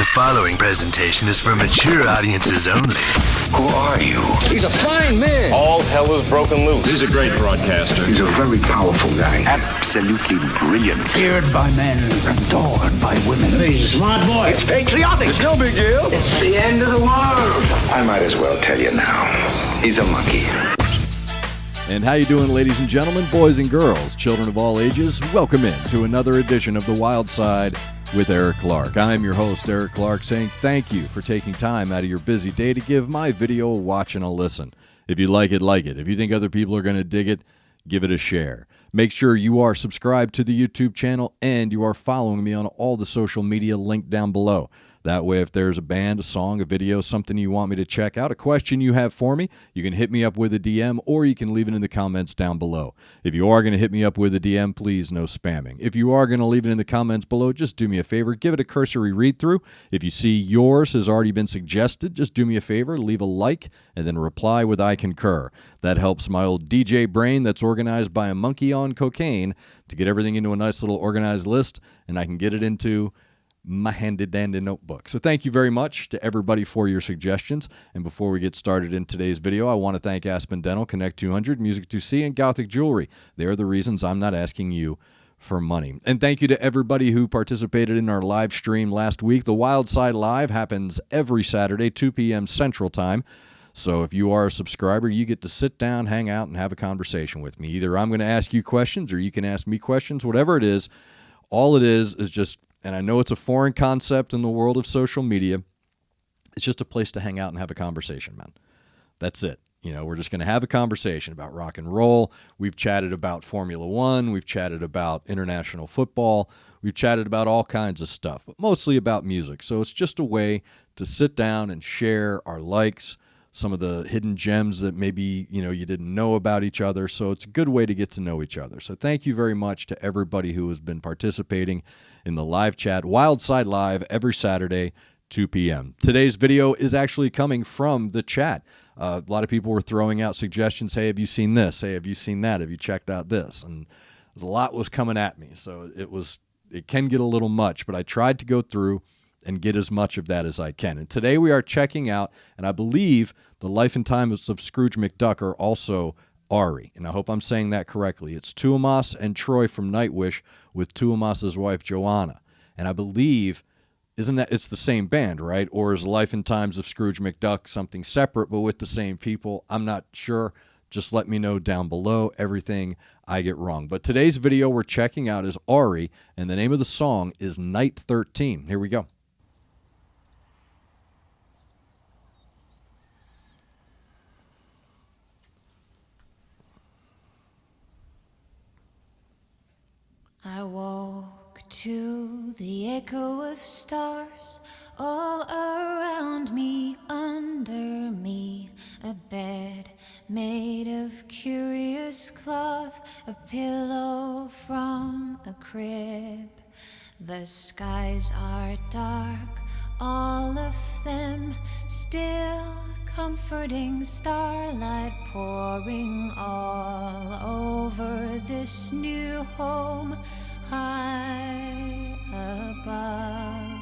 The following presentation is for mature audiences only. Who are you? He's a fine man. All hell is broken loose. He's a great broadcaster. He's a very powerful guy. Absolutely brilliant. Feared by men, adored by women. He's a smart boy. It's patriotic. It's no big deal. It's the end of the world. I might as well tell you now. He's a monkey. And how you doing, ladies and gentlemen, boys and girls, children of all ages? Welcome in to another edition of The Wild Side with Eric Clark. I'm your host, Eric Clark, saying thank you for taking time out of your busy day to give my video a watch and a listen. If you like it, like it. If you think other people are going to dig it, give it a share. Make sure you are subscribed to the YouTube channel and you are following me on all the social media linked down below. That way, if there's a band, a song, a video, something you want me to check out, a question you have for me, you can hit me up with a DM or you can leave it in the comments down below. If you are going to hit me up with a DM, please no spamming. If you are going to leave it in the comments below, just do me a favor, give it a cursory read through. If you see yours has already been suggested, just do me a favor, leave a like, and then reply with I concur. That helps my old DJ brain that's organized by a monkey on cocaine to get everything into a nice little organized list, and I can get it into my handy-dandy notebook. So thank you very much to everybody for your suggestions. And before we get started in today's video, I want to thank Aspen Dental, Connect 200, Music 2C, and Gothic Jewelry. They're the reasons I'm not asking you for money. And thank you to everybody who participated in our live stream last week. The Wild Side Live happens every Saturday, 2 p.m. Central Time. So if you are a subscriber, you get to sit down, hang out, and have a conversation with me. Either I'm going to ask you questions or you can ask me questions, whatever it is. All it is just, and I know it's a foreign concept in the world of social media, it's just a place to hang out and have a conversation, man. That's it. You know, we're just going to have a conversation about rock and roll. We've chatted about Formula One. We've chatted about international football. We've chatted about all kinds of stuff, but mostly about music. So it's just a way to sit down and share our likes, some of the hidden gems that maybe, you didn't know about each other. So it's a good way to get to know each other. So thank you very much to everybody who has been participating in the live chat. Wild Side Live every Saturday, 2 p.m. Today's video is actually coming from the chat. A lot of people were throwing out suggestions. Hey, have you seen this? Hey, have you seen that? Have you checked out this? And a lot was coming at me. So it can get a little much, but I tried to go through and get as much of that as I can. And today we are checking out, and I believe The Life and Times of Scrooge McDuck are also Auri, and I hope I'm saying that correctly. It's Tuomas and Troy from Nightwish with Tuomas's wife Joanna. And I believe, it's the same band, right? Or is Life and Times of Scrooge McDuck something separate but with the same people? I'm not sure. Just let me know down below everything I get wrong. But today's video we're checking out is Auri, and the name of the song is Night 13. Here we go. I walk to the echo of stars all around me, under me, a bed made of curious cloth, a pillow from a crib. The skies are dark, all of them, still comforting, starlight pouring all over this new home high above.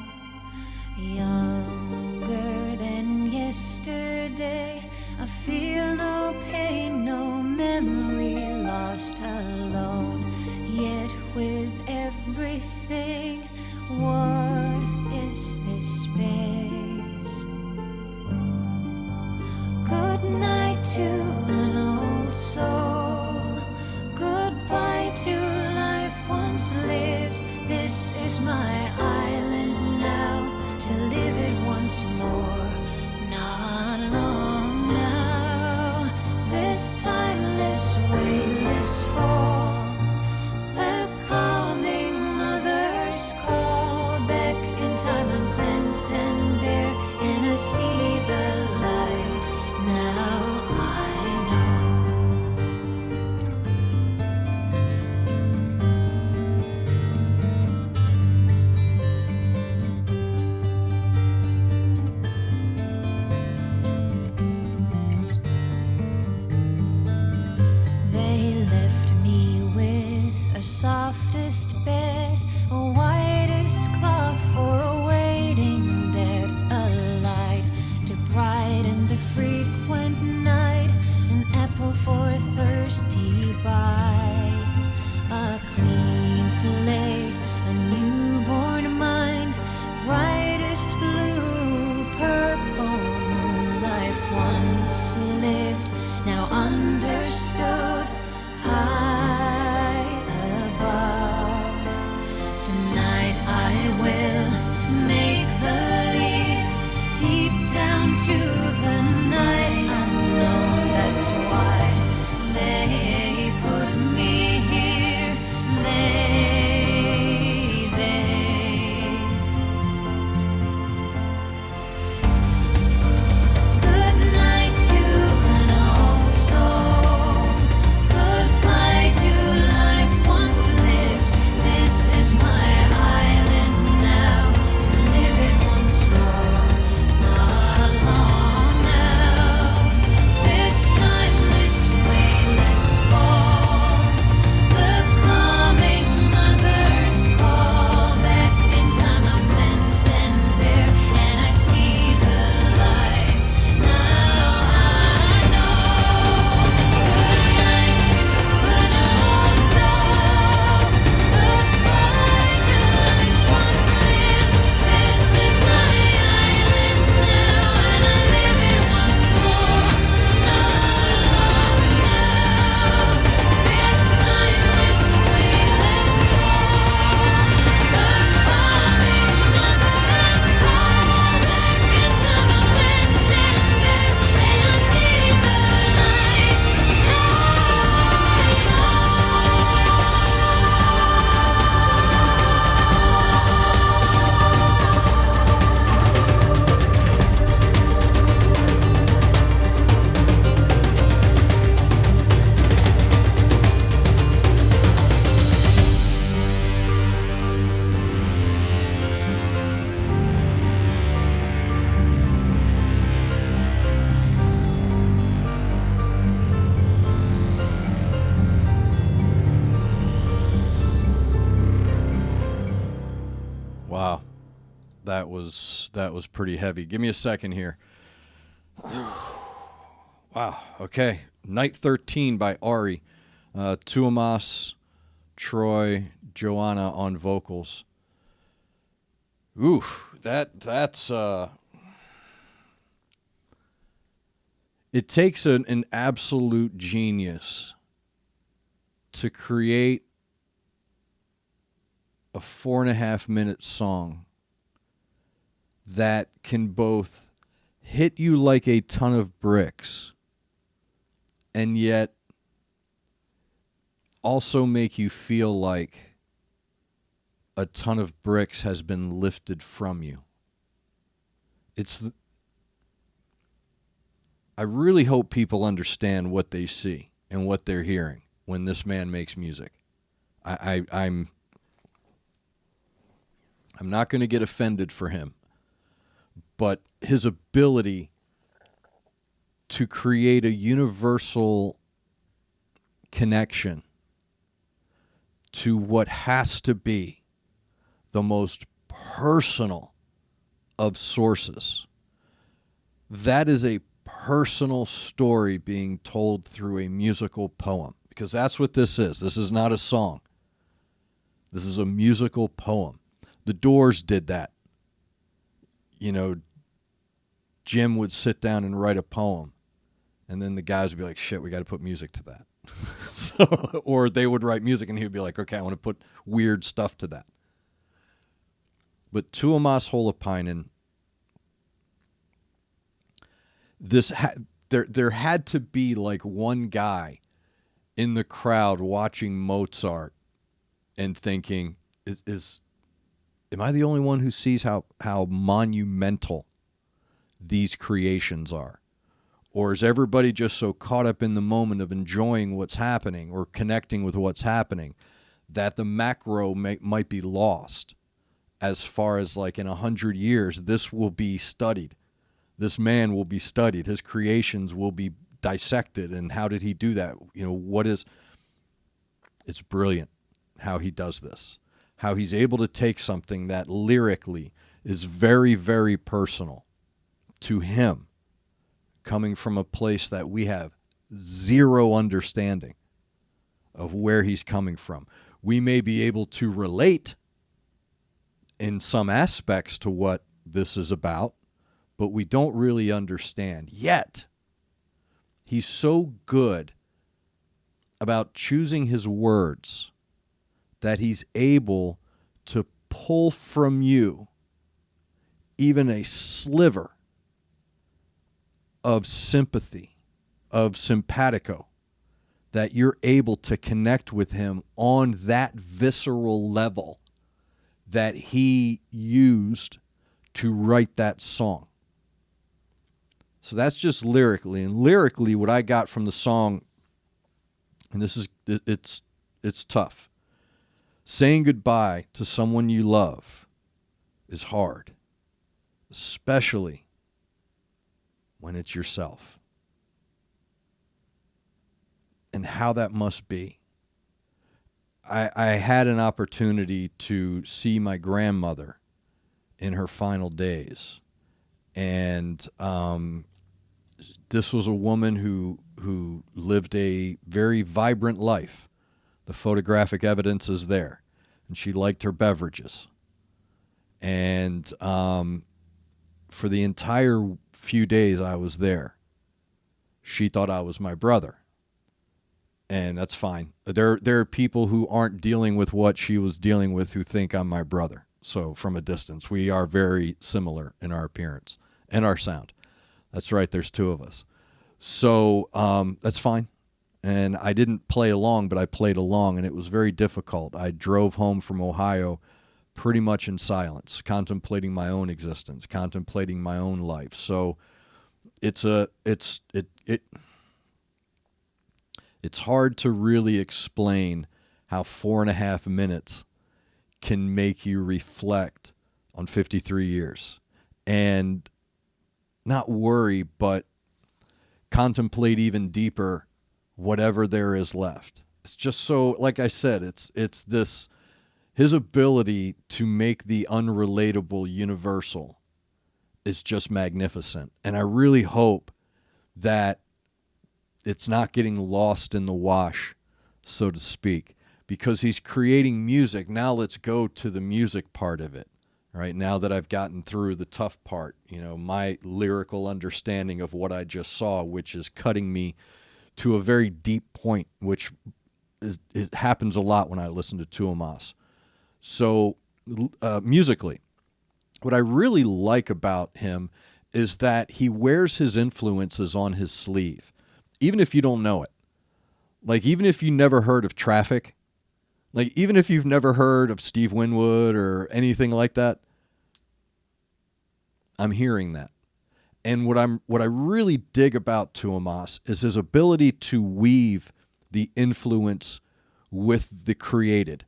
Younger than yesterday, I feel no pain, no memory, lost, alone, yet with everything. What is this space? Good night to an old soul. Goodbye to life once lived. This is my island now, to live it once more. Not long now, this timeless, weightless fall. The calming mother's call, back in time I'm cleansed and bare, and I see the light. Now I know. They left me with a softest bed, a whitest cloth for a waiting day. that was pretty heavy. Give me a second here. Wow. Okay. Night 13 by Auri. Tuomas, Troy, Joanna on vocals. Oof. That's it takes an absolute genius to create a 4.5-minute song that can both hit you like a ton of bricks and yet also make you feel like a ton of bricks has been lifted from you. I really hope people understand what they see and what they're hearing when this man makes music. I'm not going to get offended for him, but his ability to create a universal connection to what has to be the most personal of sources. That is a personal story being told through a musical poem, because that's what this is. This is not a song. This is a musical poem. The Doors did that. You know, Jim would sit down and write a poem, and then the guys would be like, shit, we got to put music to that. Or they would write music, and he would be like, okay, I want to put weird stuff to that. But Tuomas Holopainen, there had to be like one guy in the crowd watching Mozart and thinking, am I the only one who sees how monumental these creations are? Or is everybody just so caught up in the moment of enjoying what's happening or connecting with what's happening that the macro might be lost? As far as like in 100 years, this will be studied. This man will be studied. His creations will be dissected. And how did he do that? You know, it's brilliant how he does this. How he's able to take something that lyrically is very, very personal to him, coming from a place that we have zero understanding of where he's coming from. We may be able to relate in some aspects to what this is about, but we don't really understand. Yet, he's so good about choosing his words that he's able to pull from you even a sliver of sympathy, of simpatico, that you're able to connect with him on that visceral level that he used to write that song. So that's just lyrically. And lyrically, what I got from the song, and it's tough. Saying goodbye to someone you love is hard, especially when it's yourself. And how that must be. I had an opportunity to see my grandmother in her final days. And this was a woman who lived a very vibrant life. The photographic evidence is there. And she liked her beverages. And for the entire few days I was there, she thought I was my brother. And that's fine. There are people who aren't dealing with what she was dealing with who think I'm my brother. So from a distance, we are very similar in our appearance and our sound. That's right, there's two of us. So that's fine. And I didn't play along, but I played along, and it was very difficult. I drove home from Ohio pretty much in silence, contemplating my own existence, contemplating my own life. So it's hard to really explain how 4.5 minutes can make you reflect on 53 years and not worry, but contemplate even deeper whatever there is left. It's just so, like I said, it's this, his ability to make the unrelatable universal is just magnificent. And I really hope that it's not getting lost in the wash, so to speak, because he's creating music. Now let's go to the music part of it. Right now that I've gotten through the tough part, my lyrical understanding of what I just saw, which is cutting me to a very deep point, which it happens a lot when I listen to Tuomas. So musically, what I really like about him is that he wears his influences on his sleeve, even if you don't know it. Like, even if you never heard of Traffic, like, even if you've never heard of Steve Winwood or anything like that, I'm hearing that. And what I really dig about Tuomas is his ability to weave the influence with the created.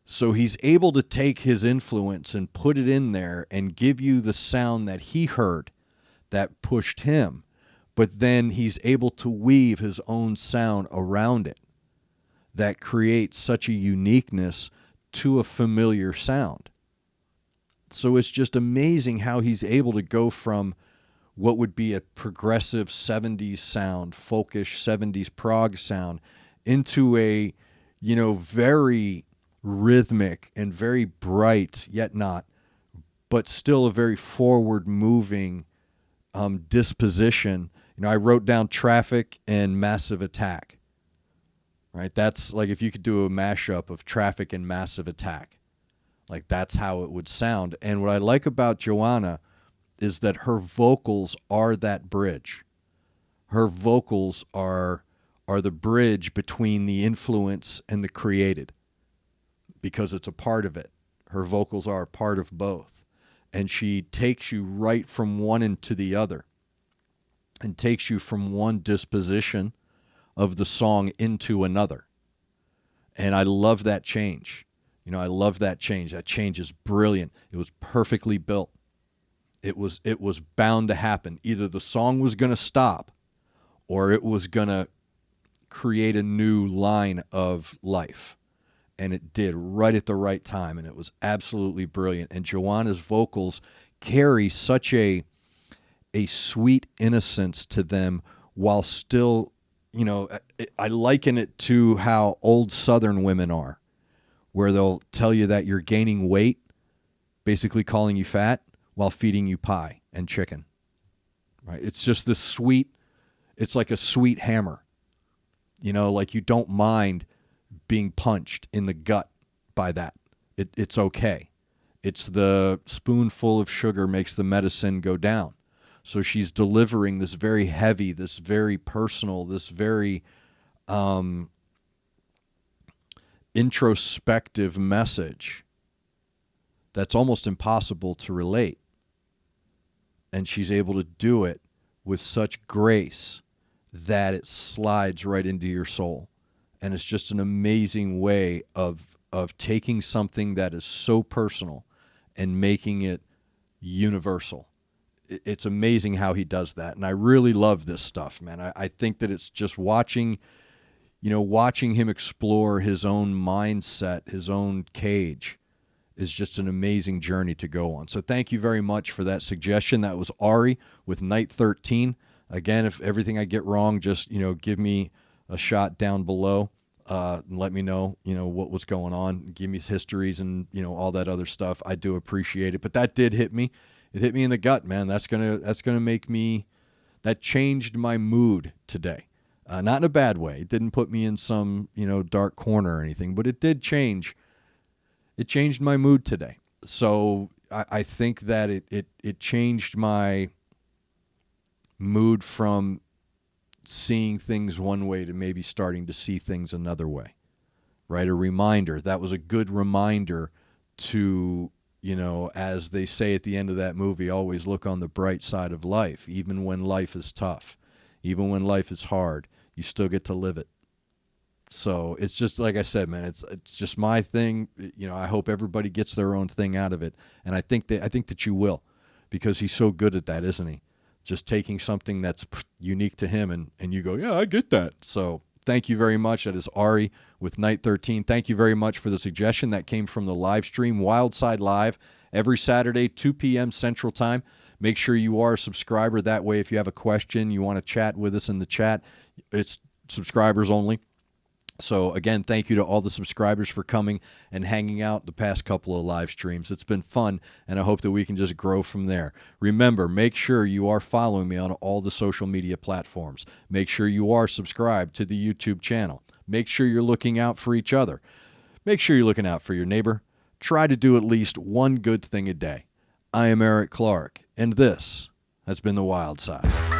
So he's able to take his influence and put it in there and give you the sound that he heard that pushed him. But then he's able to weave his own sound around it that creates such a uniqueness to a familiar sound. So it's just amazing how he's able to go from what would be a progressive 70s sound, folkish 70s prog sound, into a, very rhythmic and very bright, yet not, but still a very forward-moving disposition. I wrote down Traffic and Massive Attack. Right? That's like if you could do a mashup of Traffic and Massive Attack. Like, that's how it would sound. And what I like about Joanna is that her vocals are that bridge. Her vocals are the bridge between the influence and the created, because it's a part of it. Her vocals are a part of both. And she takes you right from one into the other and takes you from one disposition of the song into another. And I love that change. I love that change. That change is brilliant. It was perfectly built. It was bound to happen. Either the song was going to stop or it was going to create a new line of life. And it did right at the right time, and it was absolutely brilliant. And Joanna's vocals carry such a sweet innocence to them while still, I liken it to how old Southern women are, where they'll tell you that you're gaining weight, basically calling you fat, while feeding you pie and chicken. Right? It's just this sweet, it's like a sweet hammer. Like you don't mind being punched in the gut by that. It's okay. It's the spoonful of sugar makes the medicine go down. So she's delivering this very heavy, this very personal, this very introspective message that's almost impossible to relate. And she's able to do it with such grace that it slides right into your soul. And it's just an amazing way of taking something that is so personal and making it universal. It's amazing how he does that. And I really love this stuff, man. I think that it's just watching him explore his own mindset, his own cage, is just an amazing journey to go on. So thank you very much for that suggestion. That was Auri with Night 13. Again, if everything I get wrong, just, give me a shot down below and let me know, what was going on. Give me his histories and, all that other stuff. I do appreciate it. But that did hit me. It hit me in the gut, man. That's gonna make me. That changed my mood today. Not in a bad way. It didn't put me in some, dark corner or anything, but it did change. It changed my mood today. So I think that it changed my mood from seeing things one way to maybe starting to see things another way, right? A reminder. That was a good reminder to, as they say at the end of that movie, always look on the bright side of life, even when life is tough, even when life is hard. You still get to live it. So it's just like I said, man. It's just my thing. I hope everybody gets their own thing out of it, and I think that you will, because he's so good at that, isn't he? Just taking something that's unique to him, and you go, yeah, I get that. So Thank you very much. That is Auri with Night 13. Thank you very much for the suggestion. That came from the live stream, Wildside Live, every Saturday, 2 p.m. Central Time. Make sure you are a subscriber. That way, if you have a question, you want to chat with us in the chat, it's subscribers only. So, again, thank you to all the subscribers for coming and hanging out the past couple of live streams. It's been fun, and I hope that we can just grow from there. Remember, make sure you are following me on all the social media platforms. Make sure you are subscribed to the YouTube channel. Make sure you're looking out for each other. Make sure you're looking out for your neighbor. Try to do at least one good thing a day. I am Eric Clark, and this has been The Wild Side.